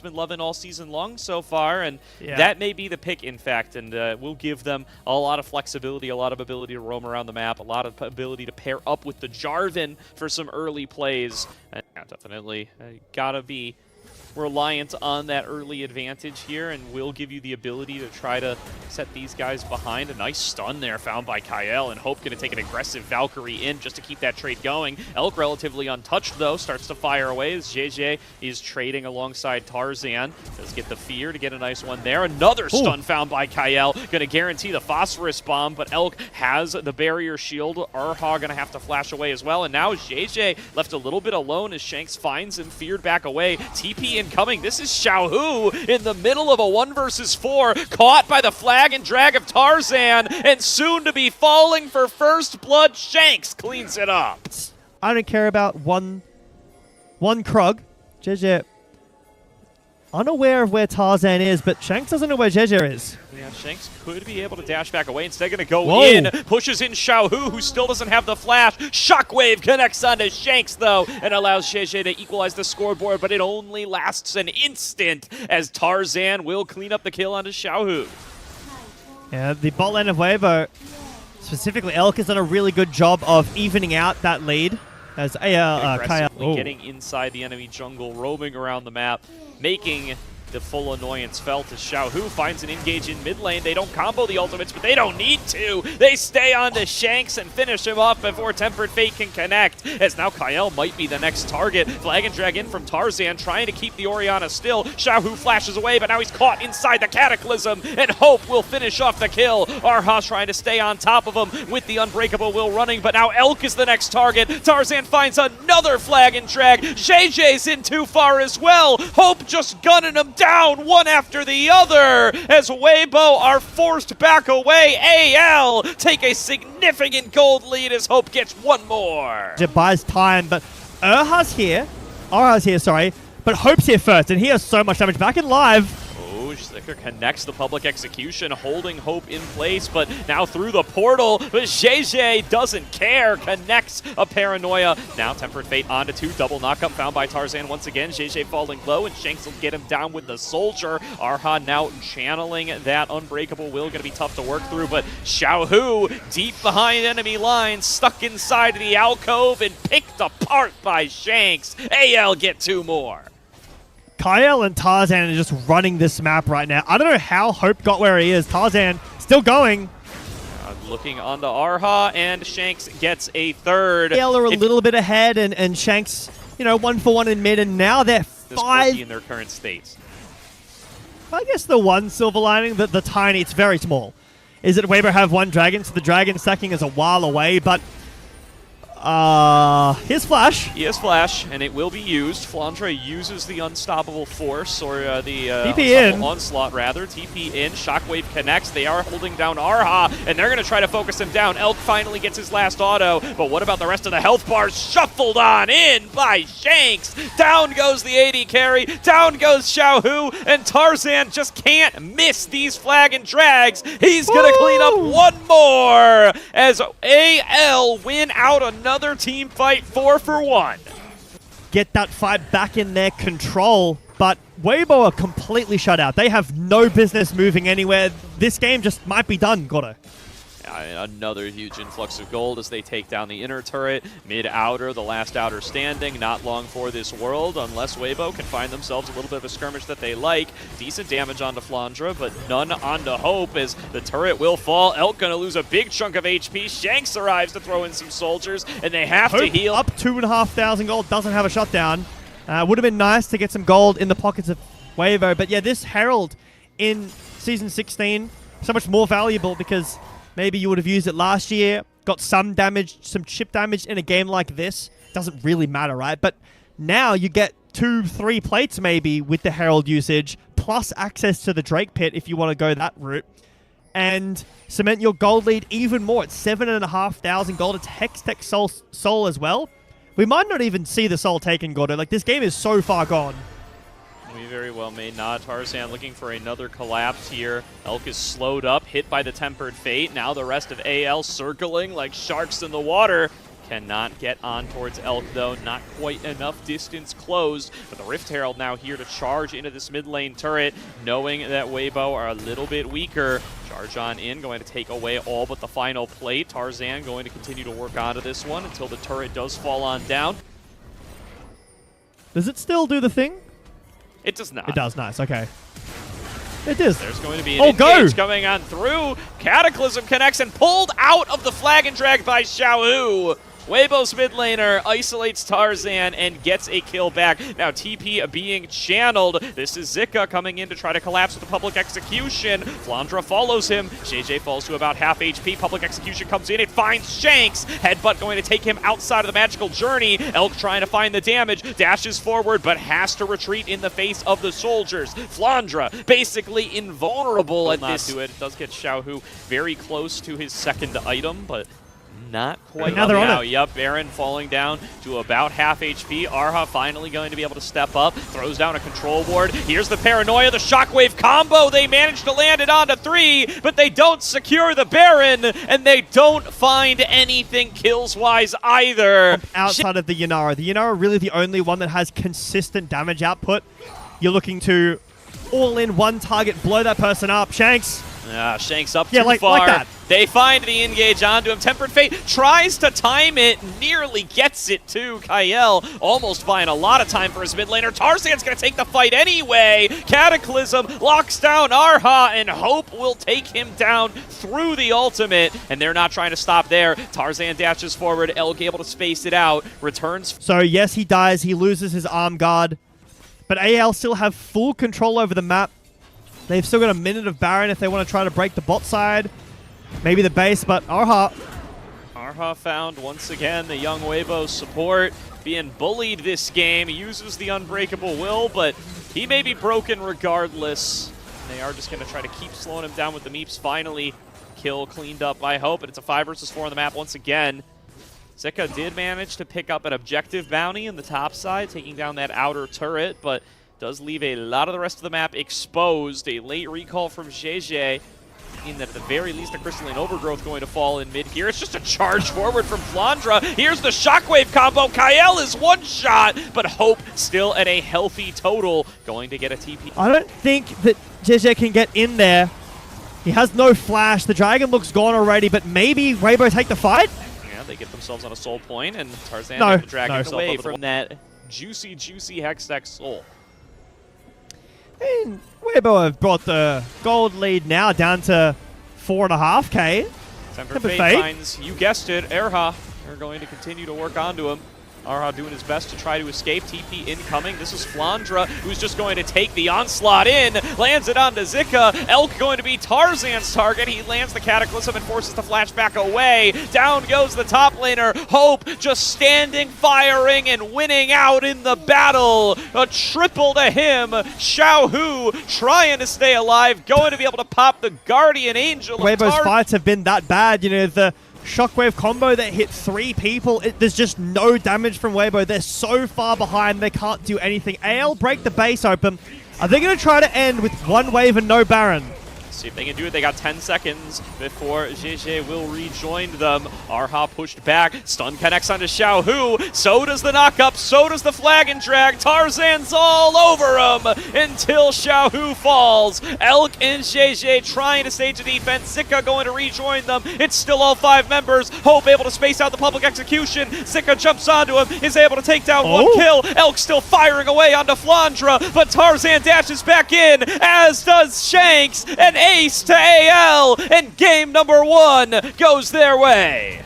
been loving all season long so far, and that may be the pick, in fact, and we'll give them a lot of flexibility, a lot of ability to roam around the map, a lot of ability to pair up with the Jarvan for some early plays. And definitely gotta be reliant on that early advantage here, and will give you the ability to try to set these guys behind. A nice stun there found by Kyle, and Hope going to take an aggressive Valkyrie in just to keep that trade going. Elk relatively untouched, though, starts to fire away as JJ is trading alongside Tarzan. Does get the fear to get a nice one there. Another stun found by Kyle, going to guarantee the Phosphorus Bomb, but Elk has the barrier shield. Arha going to have to flash away as well, and now JJ left a little bit alone as Shanks finds him, feared back away. TP incoming. This is Xiaohu in the middle of a 1 versus 4, caught by the flag and drag of Tarzan, and soon to be falling for first blood. Shanks cleans it up. I don't care about one Krug. JJ unaware of where Tarzan is, but Shanks doesn't know where JJ is. Yeah, Shanks could be able to dash back away. Instead, going to go in. Pushes in Xiaohu, who still doesn't have the flash. Shockwave connects onto Shanks, though, and allows JJ to equalize the scoreboard, but it only lasts an instant as Tarzan will clean up the kill onto Xiaohu. Yeah, the bot lane of Weibo, specifically Elk, has done a really good job of evening out that lead. As aggressively getting inside the enemy jungle, roaming around the map, making the full annoyance felt as Xiaohu finds an engage in mid lane. They don't combo the ultimates, but they don't need to. They stay on to Shanks and finish him off before Tempered Fate can connect, as now Kyle might be the next target. Flag and drag in from Tarzan, trying to keep the Orianna still. Xiaohu flashes away, but now he's caught inside the Cataclysm, and Hope will finish off the kill. Arha trying to stay on top of him with the Unbreakable Will running, but now Elk is the next target. Tarzan finds another flag and drag. JJ's in too far as well. Hope just gunning him down one after the other as Weibo are forced back away. AL take a significant gold lead as Hope gets one more. It buys time, but Arha's here, but Hope's here first, and he has so much damage back in live. Slicker connects the public execution, holding Hope in place, but now through the portal, but JJ doesn't care, connects a Paranoia. Now Tempered Fate onto 2, double knockup found by Tarzan once again. JJ falling low, and Shanks will get him down with the Soldier. Arha now channeling that Unbreakable Will, gonna be tough to work through, but Xiaohu deep behind enemy lines, stuck inside the alcove and picked apart by Shanks. AL get 2 more. Kyle and Tarzan are just running this map right now. I don't know how Hope got where he is. Tarzan still going. Looking onto Arha, and Shanks gets a third. Kyle are a little bit ahead, and Shanks, 1 for 1 in mid, and now they're 5 in their current states. I guess the one silver lining, the tiny, it's very small, is that Weibo have 1 dragon, so the dragon stacking is a while away, but here's Flash. He has Flash, and it will be used. Flandre uses the Unstoppable Force, or the TP Onslaught, rather. TP in, Shockwave connects. They are holding down Arha, and they're going to try to focus him down. Elk finally gets his last auto, but what about the rest of the health bars? Shuffled on in by Shanks. Down goes the AD carry, down goes Xiaohu, and Tarzan just can't miss these flag and drags. He's going to clean up 1 more as AL win out another team fight 4 for 1. Get that fight back in their control, but Weibo are completely shut out. They have no business moving anywhere. This game just might be done, Gordo. Another huge influx of gold as they take down the inner turret. Mid-outer, the last outer standing. Not long for this world, unless Weibo can find themselves a little bit of a skirmish that they like. Decent damage onto Flandre, but none onto Hope as the turret will fall. Elk gonna lose a big chunk of HP. Shanks arrives to throw in some soldiers, and they have to heal. Up 2,500 gold, doesn't have a shutdown. Would have been nice to get some gold in the pockets of Weibo, but yeah, this Herald in Season 16, so much more valuable because maybe you would have used it last year, got some damage, some chip damage in a game like this. Doesn't really matter, right? But now you get 2-3 plates maybe with the Herald usage, plus access to the Drake Pit if you want to go that route, and cement your gold lead even more. It's 7,500 gold. It's Hextech Soul as well. We might not even see the Soul taken, Gordo. Like, this game is so far gone. We very well may not. Tarzan looking for another collapse here. Elk is slowed up, hit by the Tempered Fate. Now the rest of AL circling like sharks in the water. Cannot get on towards Elk, though. Not quite enough distance closed. But the Rift Herald now here to charge into this mid lane turret, knowing that Weibo are a little bit weaker. Charge on in, going to take away all but the final plate. Tarzan going to continue to work onto this one until the turret does fall on down. Does it still do the thing? It does not. It does, nice, okay. It is. There's going to be an engage coming on through. Cataclysm connects and pulled out of the flag and drag by Xiaohu. Weibo's mid laner isolates Tarzan and gets a kill back. Now TP being channeled. This is Zika coming in to try to collapse with the public execution. Flandra follows him. JJ falls to about half HP. Public execution comes in. It finds Shanks. Headbutt going to take him outside of the magical journey. Elk trying to find the damage. Dashes forward but has to retreat in the face of the soldiers. Flandra basically invulnerable at this. It does get Xiaohu very close to his second item, but not quite now. They're on it. Yep, Baron falling down to about half HP. Arha finally going to be able to step up. Throws down a control ward. Here's the paranoia, the shockwave combo. They manage to land it onto 3, but they don't secure the Baron, and they don't find anything kills-wise either. Outside of the Yanara. The Yanara really the only one that has consistent damage output. You're looking to all in one target, blow that person up. Shanks. Shanks up too like far. that. They find the engage onto him. Tempered Fate tries to time it, nearly gets it too. Kael almost buying a lot of time for his mid laner. Tarzan's going to take the fight anyway. Cataclysm locks down Arha, and Hope will take him down through the ultimate, and they're not trying to stop there. Tarzan dashes forward. Elk able to space it out. Returns. So yes, he dies. He loses his arm guard, but AL still have full control over the map. They've still got a minute of Baron if they want to try to break the bot side. Maybe the base, but Arha found once again the young Weibo support being bullied this game. He uses the Unbreakable Will, but he may be broken regardless. And they are just going to try to keep slowing him down with the Meeps. Finally, kill cleaned up by Hope, but it's a 5 versus 4 on the map once again. Zika did manage to pick up an objective bounty in the top side, taking down that outer turret, but does leave a lot of the rest of the map exposed. A late recall from JJ, in that at the very least a Crystalline Overgrowth going to fall in mid here. It's just a charge forward from Flandra. Here's the shockwave combo. Kael is one shot, but Hope still at a healthy total, going to get a TP. I don't think that JJ can get in there. He has no flash. The dragon looks gone already, but maybe Weibo take the fight? Yeah, they get themselves on a soul point, and Tarzan able to drag him away from that juicy Hextech soul. And Weibo have brought the gold lead now down to 4.5k. Tempered Fate finds, you guessed it, Arha. They're going to continue to work onto him. Arha doing his best to try to escape. TP incoming. This is Flandra, who's just going to take the onslaught in. Lands it onto Zika. Elk going to be Tarzan's target. He lands the Cataclysm and forces the flashback away. Down goes the top laner. Hope just standing, firing, and winning out in the battle. A triple to him. Xiaohu trying to stay alive. Going to be able to pop the Guardian Angel. Weibo's fights have been that bad. You know, the shockwave combo that hit 3 people, there's just no damage from Weibo. They're so far behind, they can't do anything. AL break the base open. Are they going to try to end with 1 wave and no Baron? See if they can do it. They got 10 seconds before JJ will rejoin them. Arha pushed back. Stun connects onto Xiaohu. So does the knockup. So does the flag and drag. Tarzan's all over him until Xiaohu falls. Elk and JJ trying to stage a defense. Zika going to rejoin them. It's still all 5 members. Hope able to space out the public execution. Zika jumps onto him. Is able to take down 1 kill. Elk still firing away onto Flandra. But Tarzan dashes back in, as does Shanks. And ace to AL, and game number 1 goes their way.